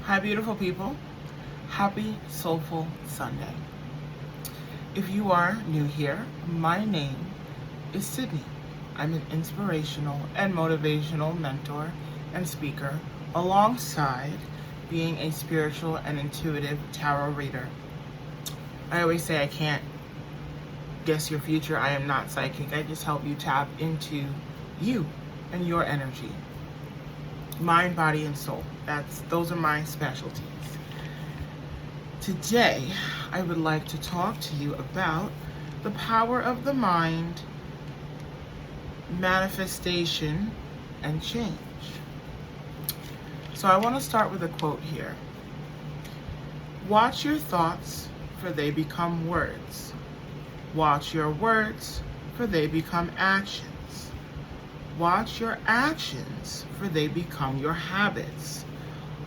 Hi, beautiful people. Happy Soulful Sunday. If you are new here, my name is Sydney. I'm an inspirational and motivational mentor and speaker, alongside being a spiritual and intuitive tarot reader. I always say I can't guess your future. I am not psychic. I just help you tap into you and your energy. Mind, body, and soul. Those are my specialties. Today, I would like to talk to you about the power of the mind, manifestation, and change. So I want to start with a quote here. Watch your thoughts, for they become words. Watch your words, for they become actions. Watch your actions, for they become your habits.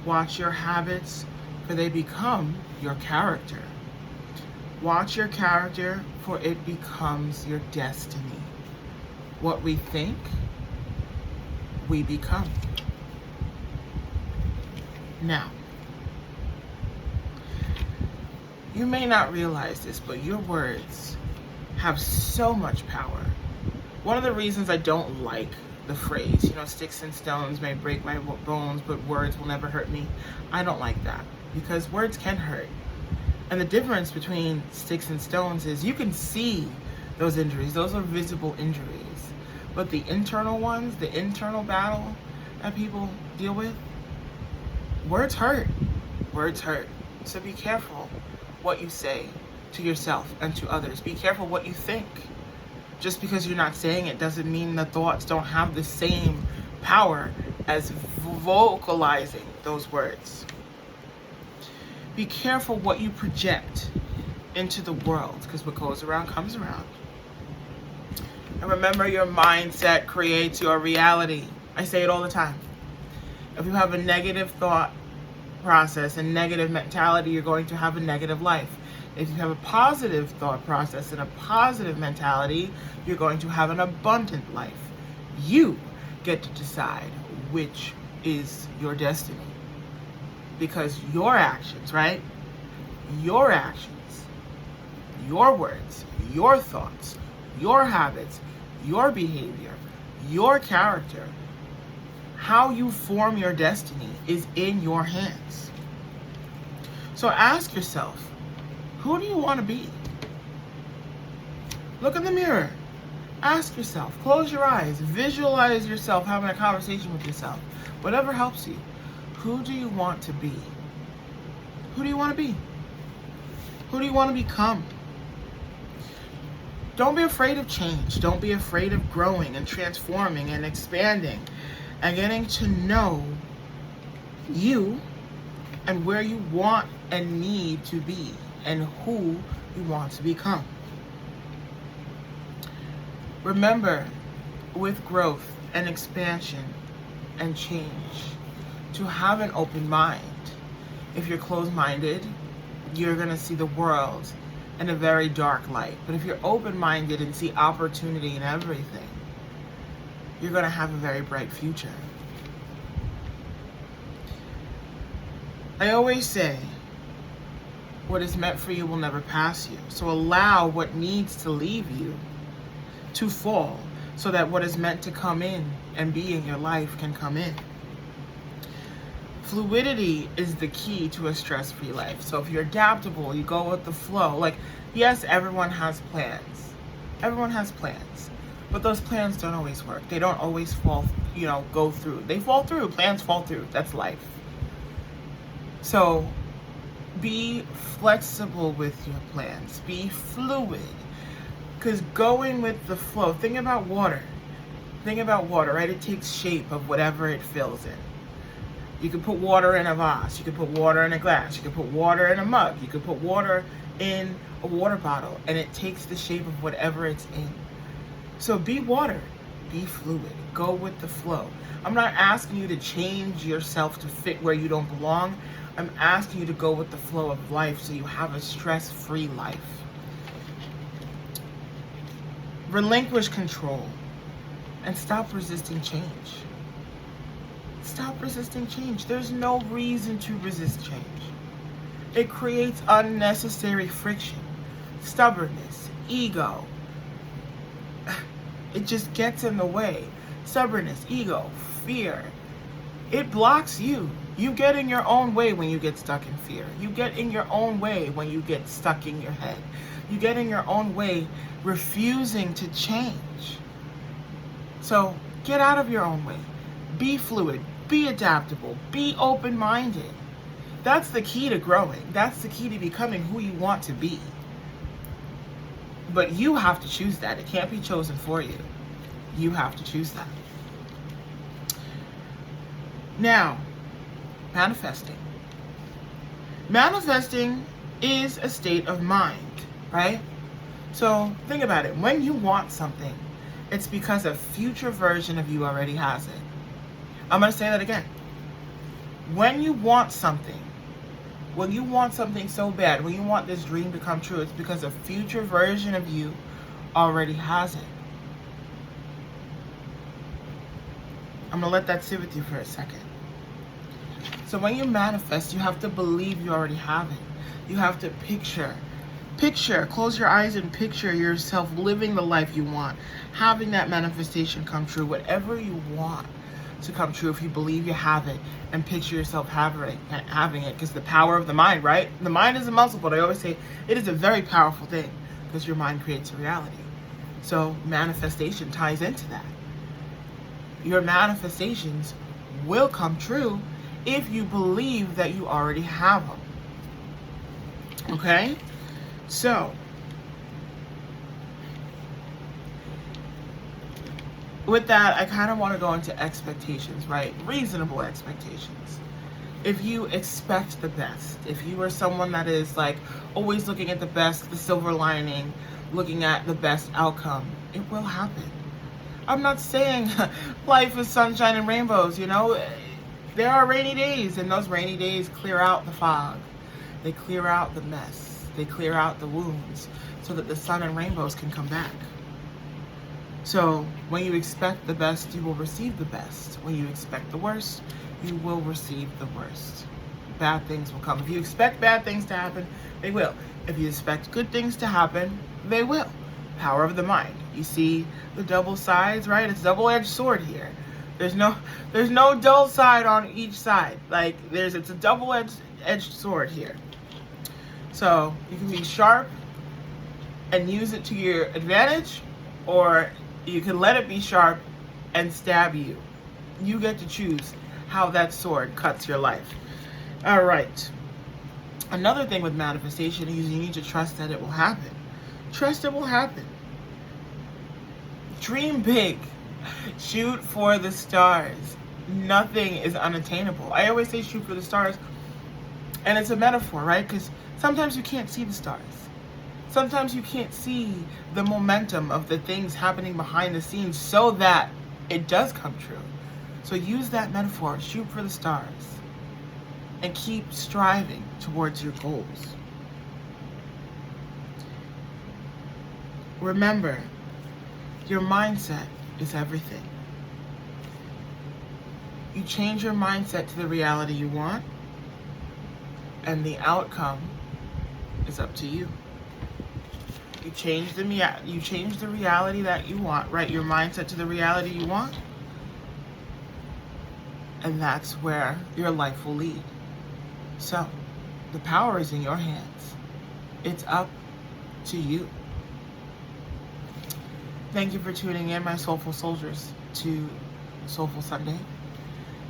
Watch your habits, for they become your character. Watch your character, for it becomes your destiny. What we think, we become. Now, you may not realize this, but your words have so much power. One of the reasons I don't like the phrase, sticks and stones may break my bones, but words will never hurt me. I don't like that, because words can hurt. And the difference between sticks and stones is you can see those injuries. Those are visible injuries. But the internal ones, the internal battle that people deal with, words hurt. Words hurt. So be careful what you say to yourself and to others. Be careful what you think. Just because you're not saying it doesn't mean the thoughts don't have the same power as vocalizing those words. Be careful what you project into the world, because what goes around comes around. And remember, your mindset creates your reality. I say it all the time. If you have a negative thought process and negative mentality, you're going to have a negative life. If you have a positive thought process and a positive mentality, you're going to have an abundant life. You get to decide which is your destiny. Because your actions, right? Your actions, your words, your thoughts, your habits, your behavior, your character, how you form your destiny is in your hands. So ask yourself, who do you want to be? Look in the mirror. Ask yourself. Close your eyes. Visualize yourself having a conversation with yourself. Whatever helps you. Who do you want to be? Who do you want to be? Who do you want to become? Don't be afraid of change. Don't be afraid of growing and transforming and expanding and getting to know you and where you want and need to be and who you want to become. Remember, with growth and expansion and change, to have an open mind. If you're closed-minded, you're going to see the world in a very dark light. But if you're open-minded and see opportunity in everything, you're going to have a very bright future. I always say, what is meant for you will never pass you. So allow what needs to leave you to fall, so that what is meant to come in and be in your life can come in. Fluidity is the key to a stress-free life. So if you're adaptable, you go with the flow. Like, yes, everyone has plans. Everyone has plans. But those plans don't always work. They don't always go through. They fall through. Plans fall through. That's life. So be flexible with your plans. Be fluid. Because going with the flow, think about water. Think about water, right? It takes shape of whatever it fills in. You can put water in a vase. You can put water in a glass. You can put water in a mug. You can put water in a water bottle. And it takes the shape of whatever it's in. So be water. Be fluid. Go with the flow. I'm not asking you to change yourself to fit where you don't belong. I'm asking you to go with the flow of life so you have a stress-free life. Relinquish control and stop resisting change. Stop resisting change. There's no reason to resist change. It creates unnecessary friction, stubbornness, ego. It just gets in the way. Stubbornness, ego, fear. It blocks you. You get in your own way when you get stuck in fear. You get in your own way when you get stuck in your head. You get in your own way refusing to change. So get out of your own way. Be fluid. Be adaptable. Be open-minded. That's the key to growing. That's the key to becoming who you want to be. But you have to choose that. It can't be chosen for you. You have to choose that. Now, manifesting. Manifesting is a state of mind, right? So think about it. When you want something, it's because a future version of you already has it. I'm going to say that again. When you want something so bad, when you want this dream to come true, it's because a future version of you already has it. I'm going to let that sit with you for a second. So when you manifest, you have to believe you already have it. You have to picture, close your eyes and picture yourself living the life you want, having that manifestation come true, whatever you want to come true. If you believe you have it, and picture yourself having it, because the power of the mind, right? The mind is a muscle, but I always say it is a very powerful thing, because your mind creates a reality. So manifestation ties into that. Your manifestations will come true if you believe that you already have them. Okay? So, with that, I kind of want to go into expectations, right? Reasonable expectations. If you expect the best, if you are someone that is like always looking at the best, the silver lining, looking at the best outcome, it will happen. I'm not saying life is sunshine and rainbows, you know. There are rainy days, and those rainy days clear out the fog. They clear out the mess. They clear out the wounds so that the sun and rainbows can come back. So when you expect the best, you will receive the best. When you expect the worst, you will receive the worst. Bad things will come. If you expect bad things to happen, they will. If you expect good things to happen, they will. Power of the mind. You see the double sides, right? It's a double-edged sword here. There's no dull side on each side. Like it's a double-edged sword here. So you can be sharp and use it to your advantage, or you can let it be sharp and stab you. You get to choose how that sword cuts your life. All right. Another thing with manifestation is you need to trust that it will happen. Trust it will happen. Dream big. Shoot for the stars. Nothing is unattainable. I always say shoot for the stars, and it's a metaphor, right? Because sometimes you can't see the stars. Sometimes you can't see the momentum of the things happening behind the scenes so that it does come true. So use that metaphor, shoot for the stars, and keep striving towards your goals. Remember, your mindset is everything. You change your mindset to the reality you want, and the outcome is up to you. You change the reality that you want, right? Your mindset to the reality you want, and that's where your life will lead. So, the power is in your hands. It's up to you. Thank you for tuning in, my soulful soldiers, to Soulful Sunday.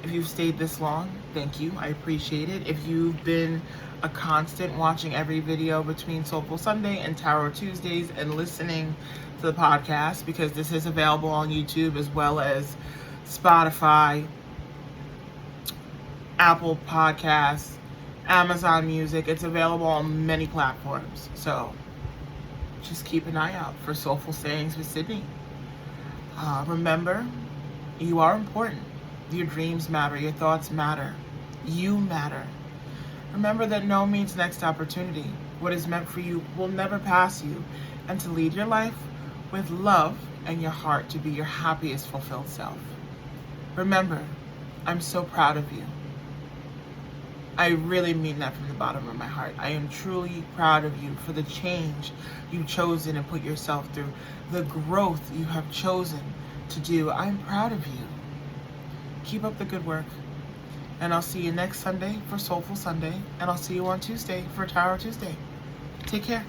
If you've stayed this long, thank you. I appreciate it. If you've been a constant watching every video between Soulful Sunday and Tarot Tuesdays and listening to the podcast, because this is available on YouTube as well as Spotify, Apple Podcasts, Amazon Music. It's available on many platforms. So just keep an eye out for Soulful Sayings with Sydney. Remember, you are important. Your dreams matter. Your thoughts matter. You matter. Remember that no means next opportunity. What is meant for you will never pass you. And to lead your life with love and your heart to be your happiest fulfilled self. Remember, I'm so proud of you. I really mean that from the bottom of my heart. I am truly proud of you for the change you've chosen and put yourself through, the growth you have chosen to do. I'm proud of you. Keep up the good work. And I'll see you next Sunday for Soulful Sunday. And I'll see you on Tuesday for Tarot Tuesday. Take care.